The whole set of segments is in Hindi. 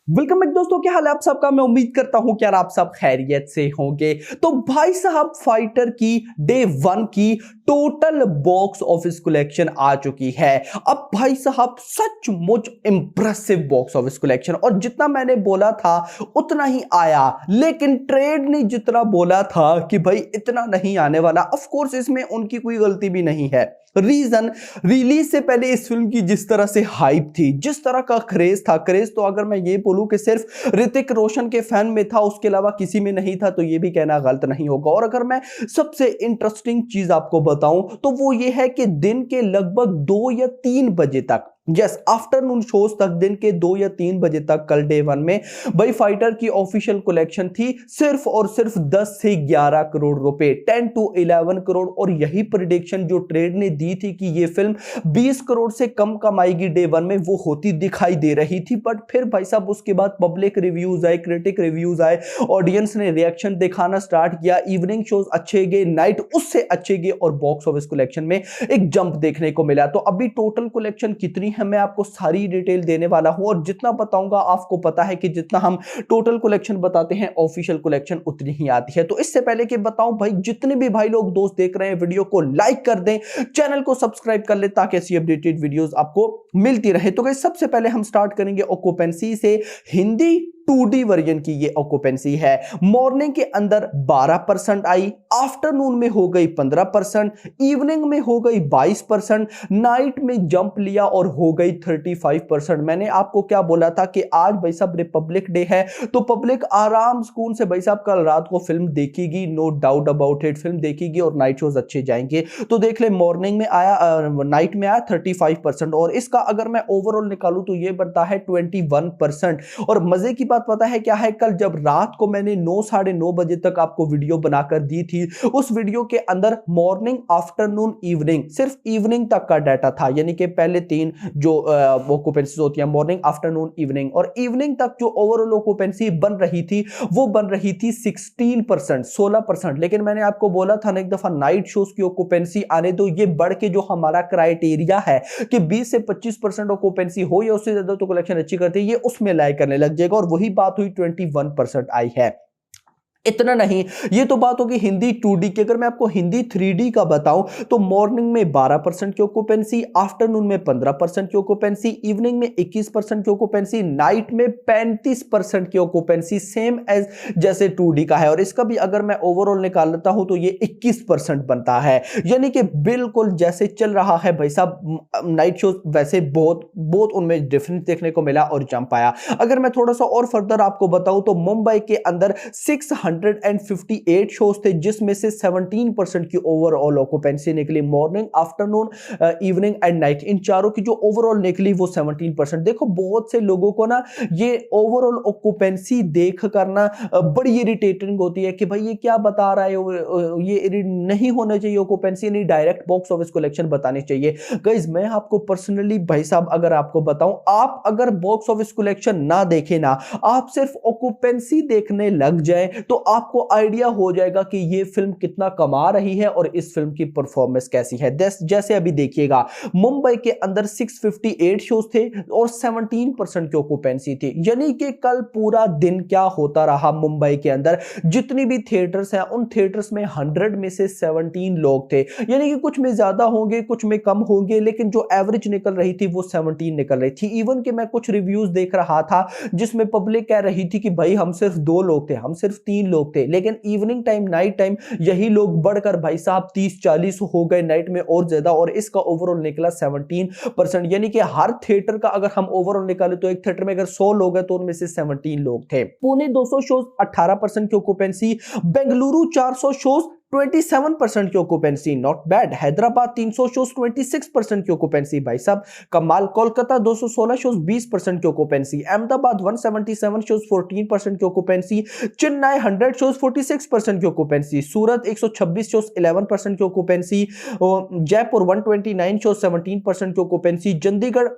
वेलकम बैक दोस्तों, क्या हाल है आप सबका। मैं उम्मीद करता हूं कि यार आप सब खैरियत से होंगे। तो भाई साहब, फाइटर की डे 1 की टोटल बॉक्स ऑफिस कलेक्शन आ चुकी है। अब भाई साहब सचमुच इंप्रेसिव बॉक्स ऑफिस कलेक्शन, और जितना मैंने बोला था उतना ही आया, लेकिन ट्रेड ने जितना बोला था कि भाई इतना नहीं आने वाला, ऑफ कोर्स इसमें उनकी कोई गलती भी नहीं है। रीजन, रिलीज से पहले इस फिल्म की जिस तरह से हाइप थी, जिस तरह का क्रेज था, क्रेज तो अगर मैं ये बोलूं कि सिर्फ ऋतिक रोशन के फैन में था, उसके अलावा किसी में नहीं था, तो ये भी कहना गलत नहीं होगा। और अगर मैं सबसे इंटरेस्टिंग चीज आपको बताऊं तो वो ये है कि दिन के लगभग 2 या 3 बजे तक, यस आफ्टरनून शोज तक, दिन के 2 या 3 बजे तक कल डे 1 में भाई फाइटर की ऑफिशियल कलेक्शन थी सिर्फ और सिर्फ 10 से 11 करोड़ रुपए, 10 to 11 करोड़। और यही प्रिडिक्शन जो ट्रेड ने दी थी कि ये फिल्म 20 करोड़ से कम कमाएगी डे 1 में, वो होती दिखाई दे रही थी। बट फिर भाई साहब उसके बाद पब्लिक रिव्यूज आए, क्रिटिक रिव्यूज आए, ऑडियंस ने रिएक्शन दिखाना स्टार्ट किया, इवनिंग शोज अच्छे गए, नाइट उससे अच्छे गए, और बॉक्स ऑफिस कलेक्शन में एक जंप देखने को मिला। तो अभी टोटल कलेक्शन कितनी है मैं आपको सारी डिटेल देने वाला हूं, और जितना बताऊंगा आपको पता है कि जितना हम टोटल कलेक्शन बताते हैं ऑफिशियल कलेक्शन उतनी ही आती है। तो इससे पहले कि बताऊं भाई, जितने भी भाई लोग दोस्त देख रहे हैं वीडियो को लाइक कर दें, चैनल को सब्सक्राइब कर ले ताकि ऐसी अपडेटेड वीडियोस आपको मिलती रहे। तो गाइस सबसे पहले हम स्टार्ट करेंगे ऑक्यूपेंसी से। हिंदी 2D वर्जन की ये ऑक्यूपेंसी है। मॉर्निंग के अंदर 12% आई, आफ्टरनून में हो गई 15%, इवनिंग में हो गई 22%, नाइट में जंप लिया और हो गई 35%। मैंने आपको क्या बोला था कि आज भाई साहब रिपब्लिक डे है, तो पब्लिक आराम सुकून से भाई साहब कल रात को फिल्म देखेगी, no doubt about it, film देखेगी और नाइट शोज अच्छे जाएंगे। तो देख ले, मॉर्निंग में आया, नाइट में आया 35%, और इसका अगर मैं ओवरऑल निकालूं तो ये बनता है 21%। और मजे की पता है क्या है, कल जब रात को मैंने 9 साढ़े 9 बजे तक आपको वीडियो बनाकर दी थी, उस वीडियो के अंदर मॉर्निंग आफ्टरनून इवनिंग, सिर्फ इवनिंग तक का डाटा था, यानी कि पहले 3 जो ऑक्यूपेंसी होती है, मॉर्निंग आफ्टरनून इवनिंग, और इवनिंग तक जो ओवरऑल ऑक्यूपेंसी बन रही थी वो बन रही थी 16%, 16%। लेकिन मैंने आपको बोला था ना एक दफा, नाइट शोज की ऑक्यूपेंसी आने दो, ये बढ़ के जो हमारा क्राइटेरिया है कि 20 से 25% ऑक्यूपेंसी हो या उससे ज्यादा तो कलेक्शन अच्छी करती है, ये उसमें लाइक करने लग जाएगा। और वही बात हुई, 21% आई है। इतना नहीं, ये तो बात होगी हिंदी 2D की। अगर मैं आपको हिंदी 3D का बताऊं तो मॉर्निंग में 12% की ऑक्यूपेंसी, आफ्टरनून में 15% की ऑक्यूपेंसी, इवनिंग में 21% की ऑक्यूपेंसी, नाइट में 35% की ऑक्यूपेंसी, सेम एज जैसे 2D का है। और इसका भी अगर मैं ओवरऑल निकाल लेता हूं तो ये 21% बनता है, यानी कि बिल्कुल जैसे चल रहा है भाई साहब नाइट शो, वैसे बहुत बहुत उनमें डिफरेंस देखने को मिला और जंप आया। अगर मैं थोड़ा सा और फर्दर आपको बताऊं तो मुंबई के अंदर 658 शोज थे, जिसमें से 17% की ओवरऑल ऑक्यूपेंसी निकली। Morning afternoon evening and night, इन चारों की जो ओवरऑल निकली वो 17%। देखो बहुत से लोगों को ना ये ओवरऑल ऑक्यूपेंसी देख करना बड़ी इरिटेटिंग होती है कि भाई ये क्या बता रहा है, ये नहीं होना चाहिए ऑक्यूपेंसी, नहीं डायरेक्ट बॉक्स ऑफिस कलेक्शन बतानी चाहिए। गाइस मैं आपको पर्सनली भाई साहब अगर आपको बताऊं, आप अगर बॉक्स ऑफिस कलेक्शन ना देखे ना, आप सिर्फ ऑक्यूपेंसी देखने लग जाए तो आपको आइडिया हो जाएगा कि ये फिल्म कितना कमा रही है और इस फिल्म की परफॉर्मेंस कैसी है। जैसे अभी देखिएगा, मुंबई के अंदर 658 शोज थे और 17% की ऑक्यूपेंसी थी, यानी कि कल पूरा दिन क्या होता रहा मुंबई के अंदर, जितनी भी थिएटर्स हैं उन थिएटर्स में 100 में से 17 लोग थे, यानी कि कुछ में ज्यादा होंगे कुछ में कम होंगे, लेकिन जो एवरेज निकल रही थी वो 17 निकल रही थी। इवन कि मैं कुछ रिव्यूज देख रहा था जिसमें पब्लिक कह रही थी कि भाई हम सिर्फ 2 लोग थे, हम सिर्फ 3 लोग थे, लेकिन इवनिंग टाइम नाइट टाइम यही लोग बढ़कर भाई साहब 30-40 हो गए, नाइट में और ज्यादा, और इसका ओवरऑल निकला 17%। यानी कि हर थिएटर का अगर हम ओवरऑल निकाले तो एक थिएटर में अगर 100 लोग हैं तो उनमें से 17 लोग थे। पुणे 200 शोज 18% की ऑक्यूपेंसी, बेंगलुरु 400 शोज 27% की occupancy, not bad. Hyderabad 300 shows 26% की ऑक्यूपेंसी, भाई साहब कमाल। कोलकाता 216 शोज 20% की ऑक्यूपेंसी, अहमदाबाद 177 शोज 14% की ऑक्यूपेंसी, चेन्नई 100 शोज 46% की ऑक्यूपेंसी, सूरत 126 शोज 11% की ऑक्यूपेंसी, जयपुर 129 शोज 17% की ऑक्यूपेंसी, चंडीगढ़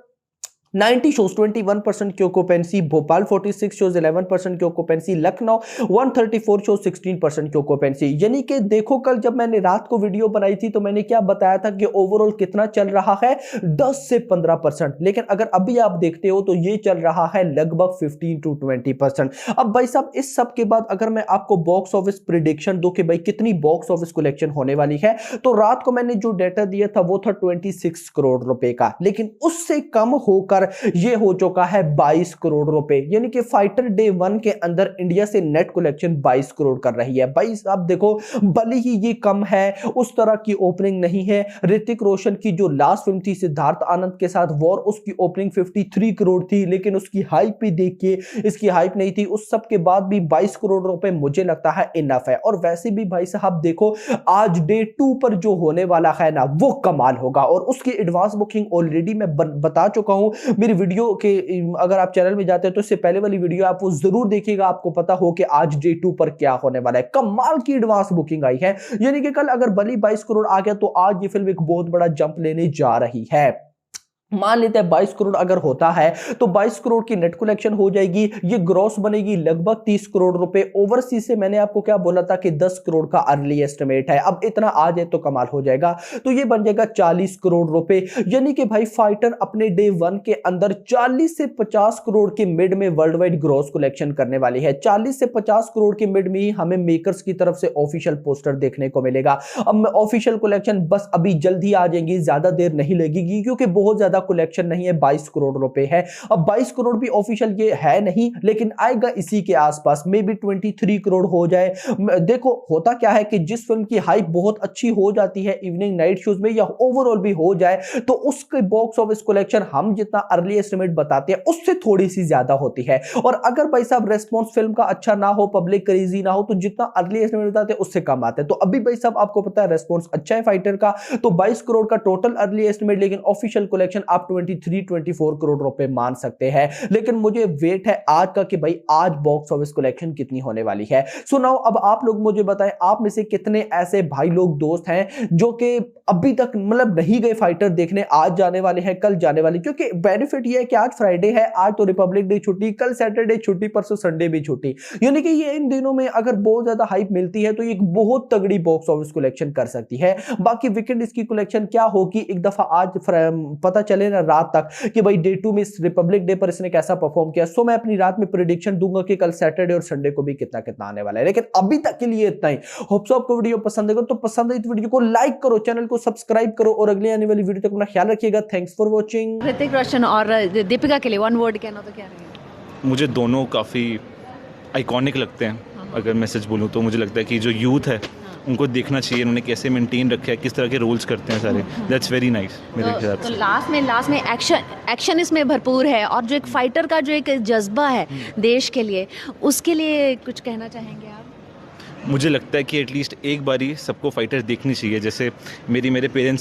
90 शोज 21% की ऑक्यूपेंसी, भोपाल 46 शोज 11% की ऑक्यूपेंसी, लखनऊ 134 शोज 16% की ऑक्यूपेंसी। यानी कि देखो कल जब मैंने रात को वीडियो बनाई थी तो मैंने क्या बताया था कि ओवरऑल कितना चल रहा है 10 से 15%, लेकिन अगर अभी आप देखते हो तो ये चल रहा है लगभग 15 to 20%। अब भाई साहब इस सब के बाद अगर मैं आपको बॉक्स ऑफिस प्रिडिक्शन दूं कि भाई कितनी बॉक्स ऑफिस कलेक्शन होने वाली है, तो रात को मैंने जो डेटा दिया था वो था 26 करोड़ रुपए का, लेकिन उससे कम होकर ये हो चुका है 22 करोड़ रुपए। यानी कि फाइटर डे 1 के अंदर इंडिया से नेट कलेक्शन 22 करोड़ कर रही है। भाई साहब देखो भले ही ये कम है, उस तरह की ओपनिंग नहीं है। ऋतिक रोशन की जो लास्ट फिल्म थी सिद्धार्थ आनंद के साथ वॉर, उसकी ओपनिंग 53 करोड़ थी, लेकिन उसकी हाइप भी देखिए, इसकी हाइप नहीं थी। उस सब के बाद भी 22 करोड़ रुपए मुझे लगता है इनफ है। और वैसे भी भाई साहब देखो आज डे 2 पर जो होने वाला है ना वो कमाल होगा, और उसकी एडवांस बुकिंग ऑलरेडी मैं बता चुका हूं मेरी वीडियो के। अगर आप चैनल में जाते हैं तो इससे पहले वाली वीडियो आप वो जरूर देखिएगा, आपको पता हो कि आज डे 2 पर क्या होने वाला है। कमाल की एडवांस बुकिंग आई है, यानी कि कल अगर भले 22 करोड़ आ गया तो आज ये फिल्म एक बहुत बड़ा जंप लेने जा रही है। मान लेते हैं 22 करोड़ अगर होता है तो 22 करोड़ की नेट कलेक्शन हो जाएगी, ये ग्रॉस बनेगी लगभग 30 करोड़ रुपए। ओवरसीज से मैंने आपको क्या बोला था कि 10 करोड़ का अर्ली एस्टिमेट है, अब इतना आ जाए तो कमाल हो जाएगा, तो ये बन जाएगा 40 करोड़ रुपए। यानी कि भाई फाइटर अपने डे 1 के अंदर 40 से 50 करोड़ के मिड में वर्ल्ड वाइड ग्रॉस कलेक्शन करने वाली है। 40 से 50 करोड़ के मिड में ही हमें मेकर्स की तरफ से ऑफिशियल पोस्टर देखने को मिलेगा। अब ऑफिशियल कलेक्शन बस अभी जल्द ही आ जाएंगी, ज्यादा देर नहीं लगेगी, क्योंकि बहुत ज्यादा कलेक्शन नहीं है, 22 करोड़ रुपए है। अब 22 करोड़ भी ऑफिशियल ये है नहीं, लेकिन आएगा इसी के आसपास, मे बी 23 करोड़ हो जाए। देखो होता क्या है कि जिस फिल्म की हाइप बहुत अच्छी हो जाती है इवनिंग नाइट शोज में या ओवरऑल भी हो जाए, तो उसके बॉक्स ऑफिस कलेक्शन हम जितना अर्ली एस्टिमेट बताते हैं उससे थोड़ी सी ज्यादा होती है। और अगर भाई साहब रेस्पॉन्स फिल्म का अच्छा ना हो, पब्लिक क्रेजी ना हो, तो जितना अर्ली एस्टिमेट बताते हैं उससे कम आते हैं। तो अभी भाई साहब आपको पता है रेस्पॉन्स अच्छा है फाइटर का, तो 22 करोड़ का टोटल अर्ली एस्टिमेट, लेकिन ऑफिशियल कलेक्शन आप 23-24 करोड़ रुपए मान सकते हैं। लेकिन मुझे वेट है आज का कि भाई आज बॉक्स ऑफिस कलेक्शन कितनी होने वाली है। सो नाउ अब आप लोग मुझे बताएं, आप में से कितने ऐसे भाई लोग दोस्त हैं जो कि अभी तक मतलब नहीं गए फाइटर देखने, आज जाने वाले हैं, कल जाने वाले, क्योंकि बेनिफिट ये है कि आज फ्राइडे है, आज तो रिपब्लिक डे छुट्टी, कल सैटरडे छुट्टी, परसों संडे भी छुट्टी। यानी कि ये इन दिनों में अगर बहुत ज्यादा हाइप मिलती है तो ये एक बहुत तगड़ी बॉक्स ऑफिस कलेक्शन कर सकती है। बाकी वीकेंड इसकी कलेक्शन क्या होगी एक दफा आज पता चले ना रात तक कि भाई डे 2 में रिपब्लिक डे पर इसने कैसा परफॉर्म किया। सो मैं अपनी रात में प्रेडिक्शन दूंगा कि कल सैटरडे और संडे को भी कितना कितना आने वाला है। लेकिन अभी तक के लिए इतना ही। होप सो आपको वीडियो पसंद आएगा, तो पसंद है तो वीडियो को लाइक करो, चैनल को सब्सक्राइब करो, और अगली आने वाली वीडियो तक अपना ख्याल रखिएगा। Thanks for watching. Hrithik Roshan और दीपिका के लिए वन वर्ड कहना तो क्या रहेगा? मुझे दोनों काफ़ी आइकॉनिक लगते हैं। अगर मैं सच बोलूँ तो मुझे लगता है कि जो यूथ है उनको देखना चाहिए उन्होंने कैसे मेंटेन रखा है, किस तरह के रोल्स करते हैं सारे। दैट्स वेरी नाइस मेरे हिसाब से। तो लास्ट में एक्शन इसमें भरपूर है, और जो एक फाइटर का जो एक जज्बा है देश के लिए, उसके लिए कुछ कहना चाहेंगे आप? मुझे लगता है कि एटलीस्ट एक बारी सबको फाइटर देखनी चाहिए। जैसे मेरे पेरेंट्स